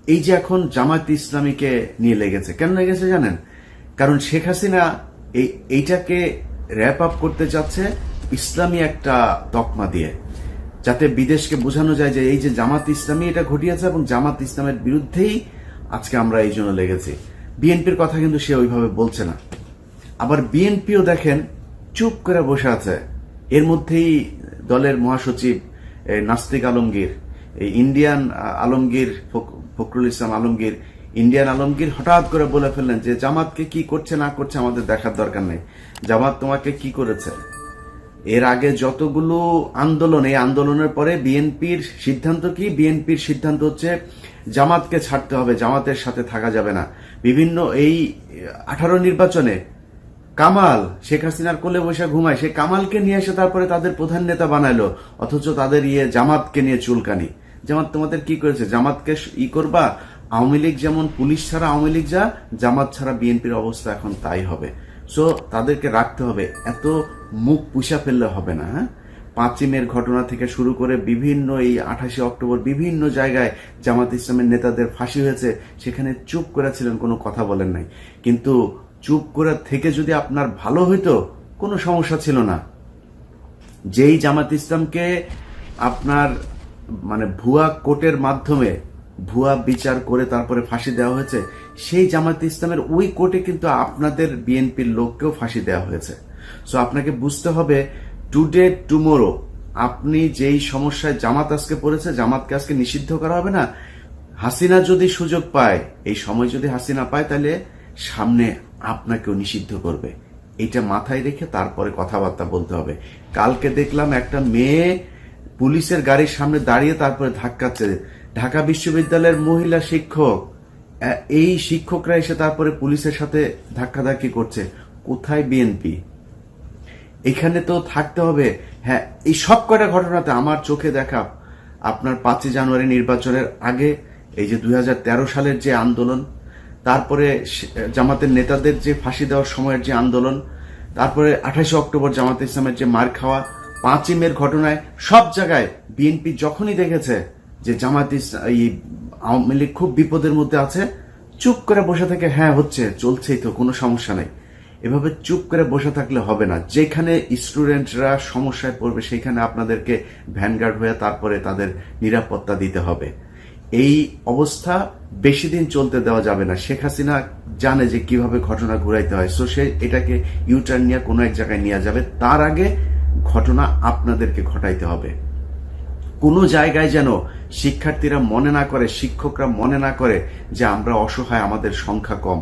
এই যে এখন জামায়াত ইসলামীকে নিয়ে লেগেছে, কেন লেগেছে জানেন? কারণ শেখ হাসিনা এইটাকে র্যাপ আপ করতে চাচ্ছে ইসলামী একটা তকমা দিয়ে, যাতে বিদেশকে বোঝানো যায় যে এই যে জামাত ইসলামী এটা ঘটিয়েছে এবং জামাত ইসলামের বিরুদ্ধেই আজকে আমরা এই জন্য লেগেছি। বিএনপির কথা কিন্তু সে ওইভাবে বলছে না। আবার বিএনপিও দেখেন চুপ করে বসে আছে। এর মধ্যেই দলের মহাসচিব নাস্তিক আলমগীর, এই ইন্ডিয়ান আলমগীর, ফখরুল ইসলাম আলমগীর, ইন্ডিয়ান আলমগীর হঠাৎ করে বলে ফেললেন যে জামাতকে কি করছে না করছে আমাদের দেখার দরকার নেই, জামাত তোমাকে কি করেছে। এর আগে যতগুলো আন্দোলন, এই আন্দোলনের পরে বিএনপির সিদ্ধান্ত কি? বিএনপির সিদ্ধান্ত হচ্ছে জামাতকে ছাড়তে হবে, জামাতের সাথে থাকা যাবে না। বিভিন্ন এই 18 নির্বাচনে কামাল শেখ হাসিনার কোলে বসে ঘুমায়, সেই কামালকে নিয়ে এসে তারপরে তাদের প্রধান নেতা বানাইলো, অথচ তাদের জামাতকে নিয়ে চুলকানি। জামাত তোমাদের কি করেছে? জামাতকে করবা? আওয়ামী লীগ যেমন পুলিশ ছাড়া আওয়ামী লীগ যা, জামাত ছাড়া বিএনপির অবস্থা এখন তাই হবে। সো তাদেরকে রাখতে হবে, এত মুখ পুষা ফেললে হবে না। 5ই মের ঘটনা থেকে শুরু করে বিভিন্ন এই 28শে অক্টোবর বিভিন্ন জায়গায় জামাত ইসলামের নেতাদের ফাঁসি হয়েছে, সেখানে চুপ করেছিলেন, কোনো কথা বলেন নাই। কিন্তু চুপ করে থেকে যদি আপনার ভালো হইতো কোনো সমস্যা ছিল না। যেই জামাত ইসলামকে আপনার ভুয়া কোর্টের মাধ্যমে ভুয়া বিচার করে তারপরে ফাঁসি দেওয়া হয়েছে, সেই জামাত ইসলামের ওই কোর্টে কিন্তু আপনাদের বিএনপির লোককেও ফাঁসি দেওয়া হয়েছে। সো আপনাকে বুঝতে হবে টুডে টুমোরো আপনি যেই সমস্যায় জামাত আজকে পড়েছে, জামাতকে আজকে নিষিদ্ধ করা হবে না। হাসিনা যদি সুযোগ পায়, এই সময় যদি হাসিনা পায়, তাহলে সামনে আপনাকেও নিষিদ্ধ করবে। এটা মাথায় রেখে তারপরে কথাবার্তা বলতে হবে। কালকে দেখলাম একটা মেয়ে পুলিশের গাড়ির সামনে দাঁড়িয়ে তারপরে ধাক্কাচ্ছে। ঢাকা বিশ্ববিদ্যালয়ের মহিলা শিক্ষক, এই শিক্ষকরা এসে তারপরে পুলিশের সাথে ধাক্কাধাক্কি করছে। কোথায় বিএনপি? এখানে তো থাকতে হবে। হ্যাঁ, এই সব কয়টা ঘটনাতে আমার চোখে দেখা, আপনার 5ই জানুয়ারি নির্বাচনের আগে এই যে 2013 সালের যে আন্দোলন, তারপরে জামাতের নেতাদের যে ফাঁসি দেওয়ার সময়ের যে আন্দোলন, তারপরে 28শে অক্টোবর জামাত ইসলামের যে মার খাওয়া, 5ই মের ঘটনায়, সব জায়গায় বিএনপি যখনই দেখেছে যে জামাত আওয়ামী লীগ খুব বিপদের মধ্যে আছে, চুপ করে বসে থেকে হ্যাঁ হচ্ছে, চলছেই তো, কোনো সমস্যা নেই। এভাবে চুপ করে বসে থাকলে হবে না। যেখানে স্টুডেন্টরা সমস্যায় পড়বে সেখানে আপনাদেরকে ভ্যানগার্ড হয়ে তারপরে তাদের নিরাপত্তা দিতে হবে। এই অবস্থা বেশি দিন চলতে দেওয়া যাবে না। শেখ হাসিনা জানে যে কিভাবে ঘটনা ঘুরাইতে হয়, সো সে এটাকে ইউটার্ন নিয়ে কোনো এক জায়গায় নিয়ে যাবে। তার আগে ঘটনা আপনাদেরকে ঘটাইতে হবে। কোনো জায়গায় যেন শিক্ষার্থীরা মনে না করে, শিক্ষকরা মনে না করে যে আমরা অসহায়, আমাদের সংখ্যা কম।